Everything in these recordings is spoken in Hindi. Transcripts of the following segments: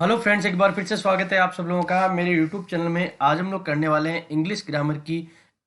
हेलो फ्रेंड्स, एक बार फिर से स्वागत है आप सब लोगों का मेरे यूट्यूब चैनल में। आज हम लोग करने वाले हैं इंग्लिश ग्रामर की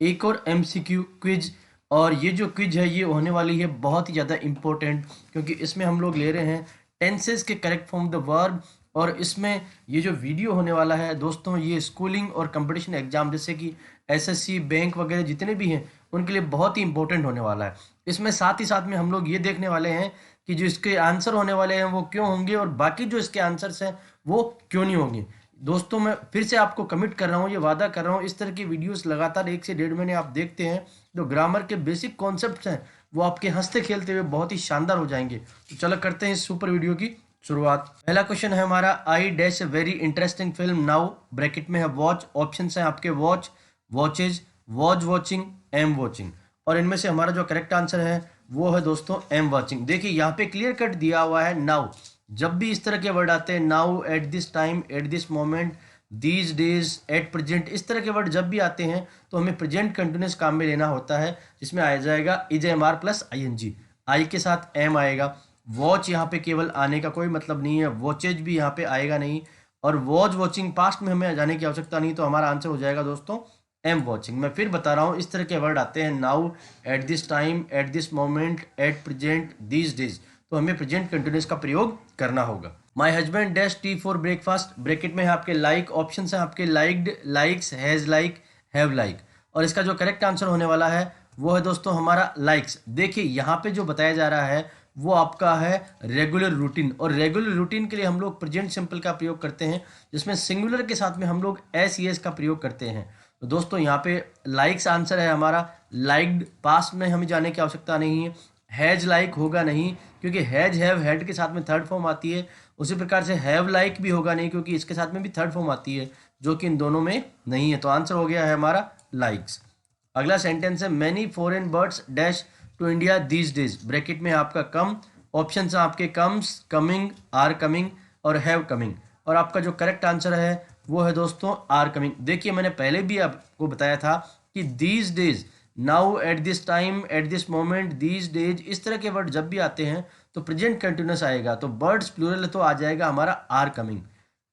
एक और एमसीक्यू क्विज। और ये जो क्विज है ये होने वाली है बहुत ही ज़्यादा इम्पोर्टेंट, क्योंकि इसमें हम लोग ले रहे हैं टेंसेस के करेक्ट फॉर्म द वर्ब। और इसमें ये जो वीडियो होने वाला है दोस्तों, ये स्कूलिंग और कंपटीशन एग्जाम जैसे कि एसएससी, बैंक वगैरह जितने भी हैं उनके लिए बहुत ही इंपॉर्टेंट होने वाला है। इसमें साथ ही साथ में हम लोग ये देखने वाले हैं कि जो इसके आंसर होने वाले हैं वो क्यों होंगे, और बाकी जो इसके आंसर्स हैं वो क्यों नहीं होंगे। दोस्तों मैं फिर से आपको कमिट कर रहा हूँ, ये वादा कर रहा हूँ, इस तरह की वीडियोस लगातार 1 से 1.5 महीने आप देखते हैं तो ग्रामर के बेसिक कॉन्सेप्ट्स हैं वो आपके हंसते खेलते हुए बहुत ही शानदार हो जाएंगे। तो चलो करते हैं इस सुपर वीडियो की शुरुआत। पहला क्वेश्चन है हमारा, आई dash a very interesting film now, bracket में है वॉच। ऑप्शन है आपके watch, watches, watch watching, am watching. और इनमें से हमारा जो करेक्ट आंसर है वो है दोस्तों एम वॉचिंग। देखिए यहाँ पे क्लियर कट दिया हुआ है नाउ। जब भी इस तरह के वर्ड आते हैं, now, at this time, at this moment, these days, at present, इस तरह के वर्ड जब भी आते हैं तो हमें प्रेजेंट कंटिन्यूस काम में लेना होता है, जिसमें आ जाएगा is M R plus I N G. I के साथ एम आएगा। वॉच यहाँ पे केवल आने का कोई मतलब नहीं है, वॉचेज भी यहाँ पे आएगा नहीं। और वॉच वॉचिंग पास्ट में हमें जाने की आवश्यकता नहीं, तो हमारा आंसर हो जाएगा दोस्तों एम वॉचिंग। मैं फिर बता रहा हूँ, इस तरह के वर्ड आते हैं now, at this time, at this moment, at present, these days, तो हमें प्रेजेंट कंटिन्यूस का प्रयोग करना होगा। My husband dash T for breakfast, bracket में है आपके लाइक। ऑप्शन है आपके liked, likes, has like, have like. और इसका जो करेक्ट आंसर होने वाला है वो है दोस्तों हमारा लाइक्स। देखिए यहाँ पे जो बताया जा रहा है वो आपका है रेगुलर रूटीन, और रेगुलर रूटीन के लिए हम लोग प्रेजेंट सिंपल का प्रयोग करते हैं, जिसमें सिंगुलर के साथ में हम लोग एस यस का प्रयोग करते हैं। तो दोस्तों यहाँ पे लाइक्स आंसर है हमारा। लाइक्ड पास्ट में हमें जाने की आवश्यकता नहीं है। हैज लाइक होगा नहीं, क्योंकि हैज हैव हैड के साथ में थर्ड फॉर्म आती है। उसी प्रकार से हैव लाइक भी होगा नहीं, क्योंकि इसके साथ में भी थर्ड फॉर्म आती है, जो कि इन दोनों में नहीं है। तो आंसर हो गया है हमारा लाइक्स। अगला सेंटेंस है, many foreign birds dash to India these days, bracket में आपका कम। ऑप्शन है आपके कम्स, कमिंग, आर कमिंग और हैव कमिंग। और आपका जो करेक्ट आंसर है वो है दोस्तों आर कमिंग। देखिए मैंने पहले भी आपको बताया था कि these days, now, at this time, at this moment, these days, इस तरह के वर्ड जब भी आते हैं तो प्रेजेंट कंटिन्यूस आएगा। तो बर्ड्स प्लूरल तो आ जाएगा हमारा are coming.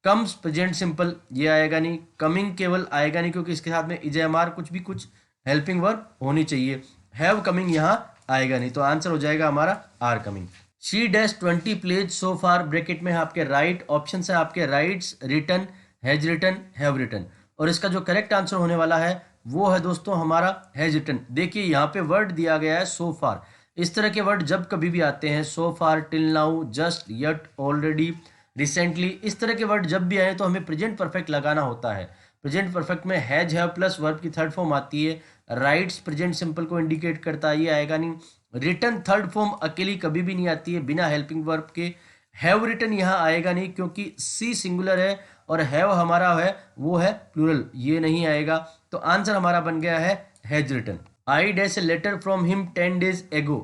Comes present simple ये आएगा नहीं। कमिंग केवल आएगा नहीं, क्योंकि इसके साथ में इज एम आर कुछ भी कुछ हेल्पिंग वर्ब होनी चाहिए। हैव कमिंग यहाँ आएगा नहीं, तो आंसर हो जाएगा हमारा are coming. She dash 20 plays so far, bracket में है आपके राइट। ऑप्शन है आपके writes, written, has written, have written. और इसका जो करेक्ट आंसर होने वाला है वो है दोस्तों हमारा हैज रिटन। देखिए यहाँ पे वर्ड दिया गया है सो फार। इस तरह के वर्ड जब कभी भी आते हैं, so far, till now, just, yet, already, recently, इस तरह के वर्ड जब भी आए तो हमें प्रेजेंट परफेक्ट लगाना होता है। प्रेजेंट परफेक्ट में हैज हैव प्लस वर्ब की थर्ड फॉर्म आती है। राइट्स प्रेजेंट सिंपल को इंडिकेट करता है, ये आएगा नहीं। रिटन थर्ड फॉर्म अकेली कभी भी नहीं आती है बिना हेल्पिंग वर्ब के। हैव रिटन यहाँ आएगा नहीं, क्योंकि सी सिंगुलर है और हैव हमारा है वो है प्लूरल, ये नहीं आएगा। तो आंसर हमारा बन गया है has written. I dash a letter from him 10 days ago,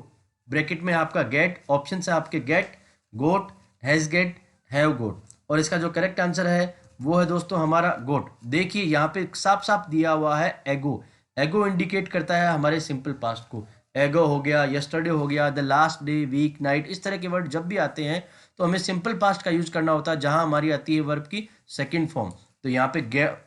bracket में आपका गेट। ऑप्शन है आपके get, got, has get, have got. और इसका जो करेक्ट आंसर है वो है दोस्तों हमारा गोट। देखिए यहाँ पे साफ साफ दिया हुआ है एगो। एगो इंडिकेट करता है हमारे सिंपल पास्ट को। एगो हो गया, यस्टरडे हो गया, the last day, week, night, इस तरह के वर्ड जब भी आते हैं तो हमें सिंपल पास्ट का यूज करना होता है, जहां हमारी आती है वर्ब की सेकंड फॉर्म। तो यहाँ पे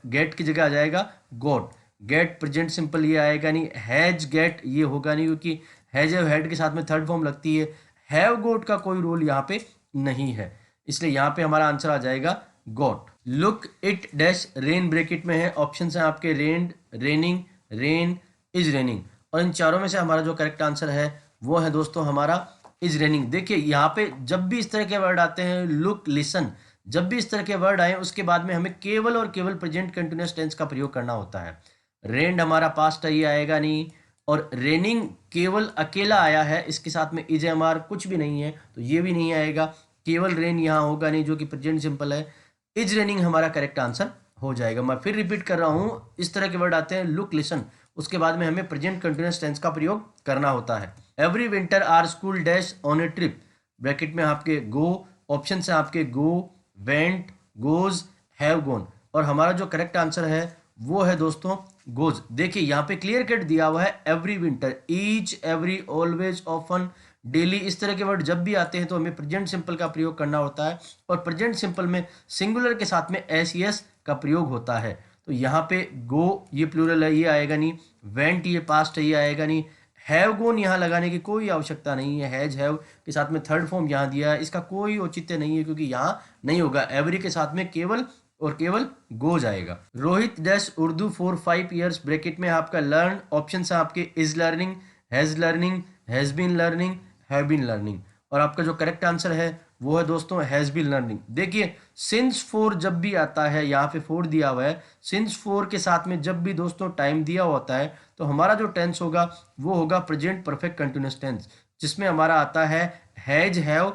गेट की जगह आ जाएगा गोट। गेट प्रेजेंट सिंपल ये आएगा नहीं। हैज गेट ये होगा नहीं, क्योंकि हैज और हैड के साथ में थर्ड फॉर्म लगती है। हैव गोट का कोई रोल यहाँ पे नहीं है, इसलिए यहाँ पे हमारा आंसर आ जाएगा गोट। Look it dash rain, bracket में है। ऑप्शन है आपके rain, raining, rain, is raining. और इन चारों में से हमारा जो करेक्ट आंसर है वो है दोस्तों हमारा इज रेनिंग। देखिए यहाँ पे जब भी इस तरह के वर्ड आते हैं, लुक, लिसन, जब भी इस तरह के वर्ड आए उसके बाद में हमें केवल और केवल प्रेजेंट कंटिन्यूअस टेंस का प्रयोग करना होता है। रेन्ड हमारा पास्ट है, ये आएगा नहीं। और रेनिंग केवल अकेला आया है, इसके साथ में इज एम आर कुछ भी नहीं है, तो ये भी नहीं आएगा। केवल रेन यहाँ होगा नहीं, जो कि प्रेजेंट सिंपल है। इज रेनिंग हमारा करेक्ट आंसर हो जाएगा। मैं फिर रिपीट कर रहा हूँ, इस तरह के वर्ड आते हैं लुक, लिसन, उसके बाद में हमें प्रेजेंट कंटिन्यूअस टेंस का प्रयोग करना होता है। Every winter our school dash on a trip, bracket में आपके गो। ऑप्शन है आपके go, went, goes, have gone. और हमारा जो करेक्ट आंसर है वो है दोस्तों गोज। देखिए यहाँ पे क्लियर कट दिया हुआ है every winter, each, every, always, often, daily, इस तरह के वर्ड जब भी आते हैं तो हमें प्रेजेंट सिंपल का प्रयोग करना होता है, और प्रेजेंट सिंपल में सिंगुलर के साथ में एस यस का प्रयोग होता है। तो यहाँ पे गो ये प्लूरल है, ये आएगा नहीं। वेंट ये पास्ट है, ये आएगा नहीं। हैव गोन यहाँ लगाने की कोई आवश्यकता नहीं है। हैज हैव के साथ में थर्ड फॉर्म यहाँ दिया है, इसका कोई औचित्य नहीं है क्योंकि यहाँ नहीं होगा। एवरी के साथ में केवल और केवल गो जाएगा। Rohit dash Urdu for 5 years, bracket में आपका लर्न, ऑप्शन है आपके is learning, has been learning, have been learning, और आपका जो करेक्ट आंसर है वो है दोस्तों हैज बीन लर्निंग। देखिए सिंस फोर जब भी आता है, यहाँ पे फोर दिया हुआ है, सिंस फोर के साथ में जब भी दोस्तों टाइम दिया होता है तो हमारा जो टेंस होगा वो होगा प्रेजेंट परफेक्ट कंटिन्यूअस टेंस, जिसमें हमारा आता है हैज हैव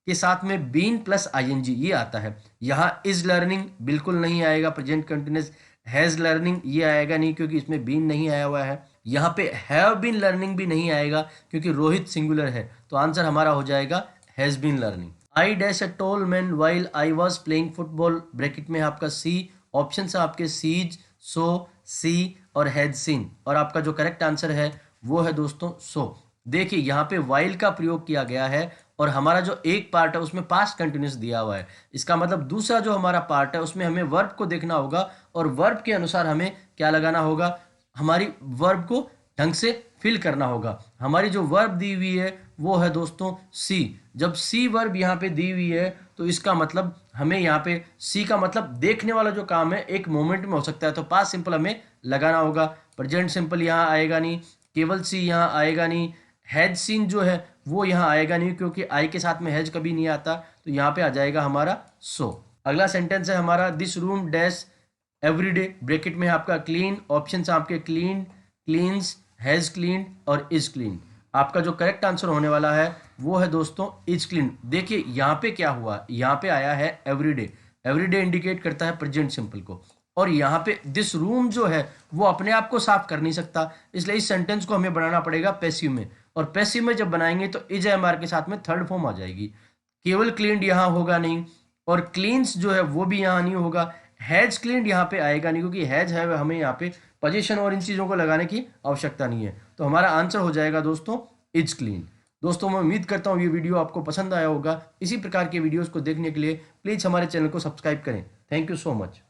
के साथ में बीन प्लस आईएनजी, ये आता है। यहाँ इज लर्निंग बिल्कुल नहीं आएगा प्रेजेंट कंटिन्यूअस, हैज लर्निंग ये आएगा नहीं क्योंकि इसमें बीन नहीं आया हुआ है। यहाँ पे हैव बीन लर्निंग भी नहीं आएगा क्योंकि रोहित सिंगुलर है, तो आंसर हमारा हो जाएगा has been learning. I dash a tall man while I was playing football, bracket में आपका सी, ऑप्शन है आपके सीज, सो, सी और हैज सीन, और आपका जो करेक्ट आंसर है वो है दोस्तों सो। देखिए यहाँ पे वाइल का प्रयोग किया गया है और हमारा जो एक पार्ट है उसमें पास्ट कंटिन्यूस दिया हुआ है, इसका मतलब दूसरा जो हमारा पार्ट है उसमें हमें वर्ब को देखना होगा और वर्ब के अनुसार हमें क्या लगाना होगा, हमारी वर्ब को ढंग से फिल करना होगा। हमारी जो वर्ब दी हुई है वो है दोस्तों सी। जब सी वर्ब यहाँ पे दी हुई है तो इसका मतलब हमें यहाँ पे सी का मतलब देखने वाला जो काम है एक मोमेंट में हो सकता है, तो पास्ट सिंपल हमें लगाना होगा। प्रेजेंट सिंपल यहाँ आएगा नहीं, केवल सी यहाँ आएगा नहीं, हैज सीन जो है वो यहाँ आएगा नहीं क्योंकि आई के साथ में हैज कभी नहीं आता, तो यहाँ पे आ जाएगा हमारा सो। अगला सेंटेंस है हमारा this room dash everyday, bracket में आपका क्लीन, ऑप्शन है आपके क्लीन, क्लीन्स, हैज क्लीन और इज क्लीन। आपका जो करेक्ट आंसर होने वाला है वो है दोस्तों इज क्लीन। देखिए यहाँ पे क्या हुआ, यहाँ पे आया है एवरीडे, एवरीडे इंडिकेट करता है प्रेजेंट सिंपल को, और यहाँ पे दिस रूम जो है वो अपने आप को साफ कर नहीं सकता, इसलिए इस सेंटेंस को हमें बनाना पड़ेगा पैसिव में, और पैसिव में जब बनाएंगे तो इज एम आर के साथ में थर्ड फॉर्म आ जाएगी। केवल क्लीन्ड यहाँ होगा नहीं, और क्लीन्स जो है वो भी यहाँ नहीं होगा, हैज क्लीन्ड यहाँ पे आएगा नहीं क्योंकि हैज है हमें यहाँ पे पोजीशन और इन चीज़ों को लगाने की आवश्यकता नहीं है, तो हमारा आंसर हो जाएगा दोस्तों इज क्लीन। दोस्तों मैं उम्मीद करता हूँ ये वीडियो आपको पसंद आया होगा। इसी प्रकार के वीडियोस को देखने के लिए प्लीज़ हमारे चैनल को सब्सक्राइब करें। Thank you so much.